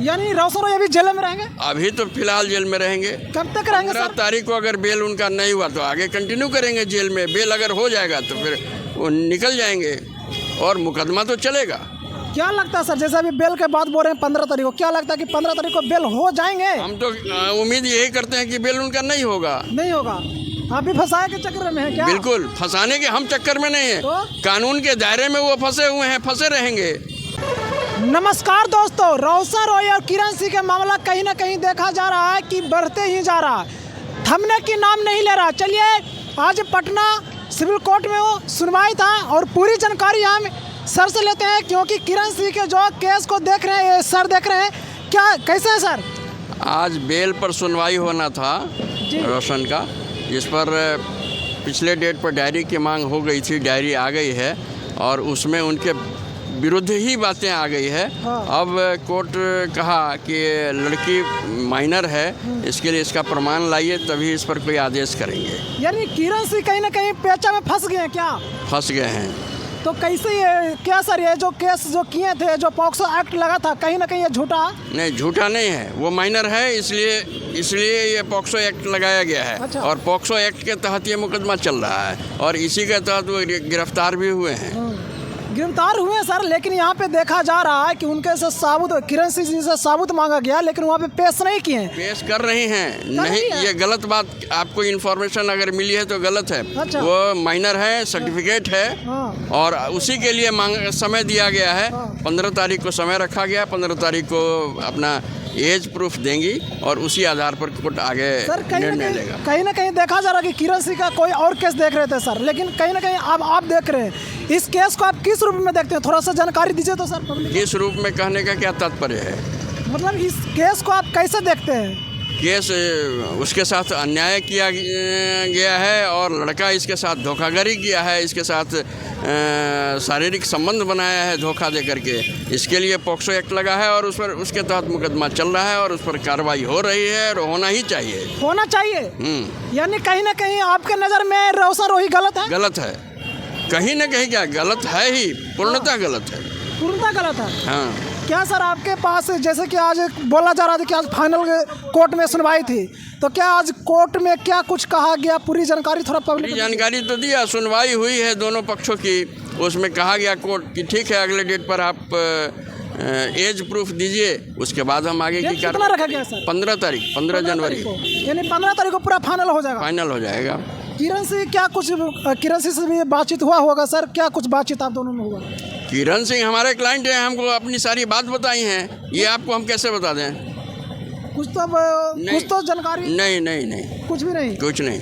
यानी रोशन रोई अभी जेल में रहेंगे? अभी तो फिलहाल जेल में रहेंगे। कब तक रहेंगे 15 सर? तारीख को अगर बेल उनका नहीं हुआ तो आगे कंटिन्यू करेंगे जेल में। बेल अगर हो जाएगा तो फिर वो निकल जाएंगे और मुकदमा तो चलेगा। क्या लगता है सर, जैसे अभी बेल के बाद बोल रहे हैं 15 तारीख को, क्या लगता है कि 15 तारीख को बेल हो जाएंगे? हम तो उम्मीद यही करते हैं कि बेल उनका नहीं होगा। नहीं होगा? आप भी फंसाए के चक्कर में है क्या? बिल्कुल, फंसाने के हम चक्कर में नहीं है तो? कानून के दायरे में वो फंसे हुए हैं, फंसे रहेंगे। नमस्कार दोस्तों, रोशन रोई और किरण सिंह का मामला कहीं ना कहीं देखा जा रहा है कि बढ़ते ही जा रहा है, थमने की नाम नहीं ले रहा। चलिए आज पटना सिविल कोर्ट में वो सुनवाई था और पूरी जानकारी हम सर से लेते हैं, क्योंकि किरण सिंह के जो केस को देख रहे हैं सर देख रहे हैं। क्या कैसे है सर? आज बेल पर सुनवाई होना था रोशन का, जिस पर पिछले डेट पर डायरी की मांग हो गई थी। डायरी आ गई है और उसमें उनके विरुद्ध ही बातें आ गई है। अब कोर्ट कहा कि लड़की माइनर है, इसके लिए इसका प्रमाण लाइए तभी इस पर कोई आदेश करेंगे। यानी किरण सिंह कहीं ना कहीं पेचा में फंस गए हैं क्या? फंस गए हैं। तो कैसे ये क्या सर, ये जो केस जो किए थे, जो पॉक्सो एक्ट लगा था, कहीं ना कहीं ये झूठा? नहीं, झूठा नहीं है, वो माइनर है, इसलिए ये पॉक्सो एक्ट लगाया गया है। अच्छा। और पॉक्सो एक्ट के तहत ये मुकदमा चल रहा है और इसी के तहत वो गिरफ्तार भी हुए हैं। गिरफ्तार हुए हैं सर, लेकिन यहाँ पे देखा जा रहा है कि उनके से साबुत, किरण सिंह जी से साबुत मांगा गया, लेकिन वहाँ पे पेश नहीं किए हैं। पेश कर रहे हैं। नहीं, ये गलत बात, आपको इन्फॉर्मेशन अगर मिली है तो गलत है। अच्छा। वो माइनर है, सर्टिफिकेट है और उसी के लिए समय दिया गया है। 15 तारीख को समय रखा गया। 15 तारीख को अपना एज प्रूफ देंगी और उसी आधार पर कोर्ट आगे निर्णय लेगा। कहीं ना कहीं देखा जा रहा है कि किरण सिंह का कोई और केस देख रहे थे सर, लेकिन कहीं ना कहीं अब आप देख रहे हैं इस केस को, आप किस रूप में देखते हैं? थोड़ा सा जानकारी दीजिए तो सर पब्लिक। किस रूप में कहने का क्या तात्पर्य है? मतलब इस केस को आप कैसे देखते हैं? केस उसके साथ अन्याय किया गया है और लड़का इसके साथ धोखाधड़ी किया है, इसके साथ शारीरिक संबंध बनाया है धोखा दे करके। इसके लिए पॉक्सो एक्ट लगा है और उस पर उसके तहत मुकदमा चल रहा है और उस पर कार्रवाई हो रही है और होना ही चाहिए। होना चाहिए। यानी कहीं ना कहीं आपके नज़र में रोशन रोई गलत है? गलत है, कहीं ना कहीं क्या गलत है ही, पूर्णतः गलत है। पूर्णतः गलत है। हाँ। क्या सर आपके पास, जैसे कि आज बोला जा रहा था कि आज फाइनल कोर्ट में सुनवाई थी, तो क्या आज कोर्ट में क्या कुछ कहा गया? पूरी जानकारी थोड़ा पब्लिक। पूरी जानकारी तो दिया, सुनवाई हुई है दोनों पक्षों की। उसमें कहा गया कोर्ट कि ठीक है, अगले डेट पर आप एज प्रूफ दीजिए, उसके बाद हम आगे की कितना रखा गया सर? 15 तारीख, 15 जनवरी। यानी 15 तारीख को पूरा फाइनल हो जाएगा? फाइनल हो जाएगा। किरण सिंह क्या कुछ, किरण सिंह से भी बातचीत हुआ होगा सर? क्या कुछ बातचीत आप दोनों में हुआ? किरण सिंह हमारे क्लाइंट हैं, हमको अपनी सारी बात बताई हैं। ये आपको हम कैसे बता दें? कुछ तो जानकारी नहीं, कुछ भी नहीं। कुछ नहीं।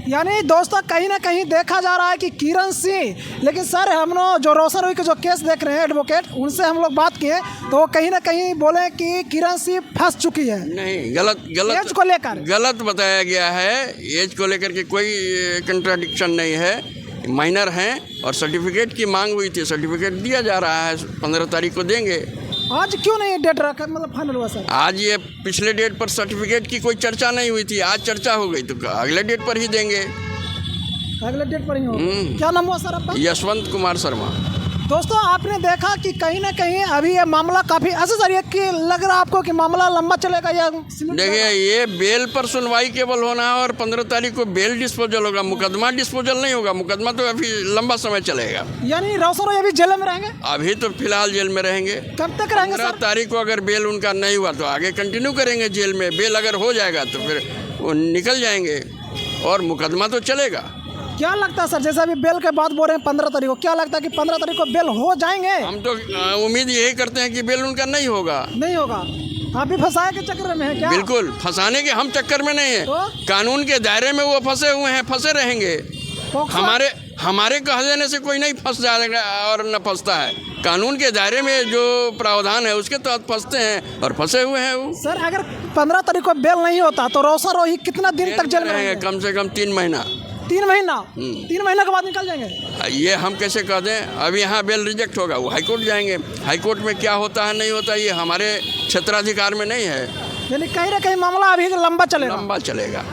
यानी दोस्तों कहीं ना कहीं देखा जा रहा है कि किरण सिंह, लेकिन सर हम लोग जो रोशन रोई के जो केस देख रहे हैं एडवोकेट, उनसे हम लोग बात किए तो वो कहीं ना कहीं बोले कि किरण सिंह फंस चुकी है। नहीं, गलत एज को लेकर गलत बताया गया है। एज को लेकर के कोई कंट्राडिक्शन नहीं है। माइनर हैं और सर्टिफिकेट की मांग हुई थी, सर्टिफिकेट दिया जा रहा है, 15 तारीख को देंगे। आज क्यों नहीं डेट रखा, मतलब फाइनल हुआ सर? आज ये पिछले डेट पर सर्टिफिकेट की कोई चर्चा नहीं हुई थी, आज चर्चा हो गई तो अगले डेट पर ही देंगे। अगले डेट पर ही होगा। क्या नाम हुआ सर आपका? यशवंत कुमार शर्मा। दोस्तों आपने देखा कि कहीं ना कहीं अभी ये मामला काफ़ी ऐसा सर, ये कि लग रहा आपको कि मामला लंबा चलेगा या? देखिए, ये बेल पर सुनवाई केवल होना है और 15 तारीख को बेल डिस्पोजल होगा, मुकदमा डिस्पोजल नहीं होगा। मुकदमा तो अभी लंबा समय चलेगा। यानी रोशन रोई अभी जेल में रहेंगे? अभी तो फिलहाल जेल में रहेंगे। कब तक रहेंगे सर? 15 तारीख को अगर बेल उनका नहीं हुआ तो आगे कंटिन्यू करेंगे जेल में। बेल अगर हो जाएगा तो फिर वो निकल जाएंगे और मुकदमा तो चलेगा। क्या लगता है सर, जैसे अभी बेल के बाद बोल रहे हैं 15 तारीख को, क्या लगता है कि 15 तारीख को बेल हो जाएंगे? हम तो उम्मीद यही करते हैं कि बेल उनका नहीं होगा। नहीं होगा? आप भी फंसाए के चक्कर में है क्या? बिल्कुल, फंसाने के हम चक्कर में नहीं है। तो? कानून के दायरे में वो फंसे हुए हैं, फंसे रहेंगे। हमारे कह देने से कोई नहीं फंस जाएगा और न फंसता है। कानून के दायरे में जो प्रावधान है उसके तहत फंसते हैं और फंसे हुए हैं वो। सर अगर 15 तारीख को बेल नहीं होता तो रोशन रोई कितना दिन तक जेल में रहेंगे? कम से कम 3 महीना। 3 महीना? 3 महीना के बाद निकल जाएंगे? ये हम कैसे कह दें? अब यहाँ बेल रिजेक्ट होगा, वो हाईकोर्ट जाएंगे। हाईकोर्ट में क्या होता है नहीं होता ये हमारे क्षेत्राधिकार में नहीं है। यानी कहीं ना कहीं मामला अभी लंबा चलेगा।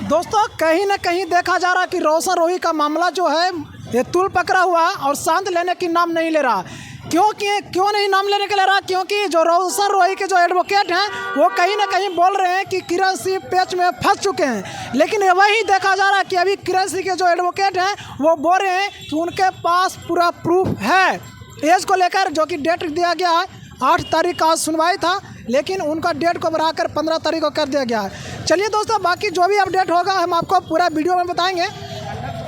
दोस्तों कहीं ना कहीं देखा जा रहा है कि रोशन रोई का मामला जो है ये तूल पकड़ा हुआ और शांत लेने की नाम नहीं ले रहा। क्यों नहीं नाम लेने के लिए रहा? क्योंकि जो रोशन रॉय के जो एडवोकेट हैं वो कहीं ना कहीं बोल रहे हैं कि किरण सिंह पेच में फंस चुके हैं। लेकिन वही देखा जा रहा है कि अभी किरण सिंह के जो एडवोकेट हैं वो बोल रहे हैं कि उनके पास पूरा प्रूफ है एज को लेकर, जो कि डेट दिया गया है 8 तारीख का सुनवाई था, लेकिन उनका डेट को बढ़ाकर 15 तारीख को कर दिया गया है। चलिए दोस्तों, बाकी जो भी अपडेट होगा हम आपको पूरा वीडियो में बताएंगे।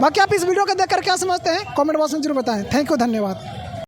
बाकी आप इस वीडियो को देखकर क्या समझते हैं कमेंट बॉक्स में जरूर बताएं। थैंक यू, धन्यवाद।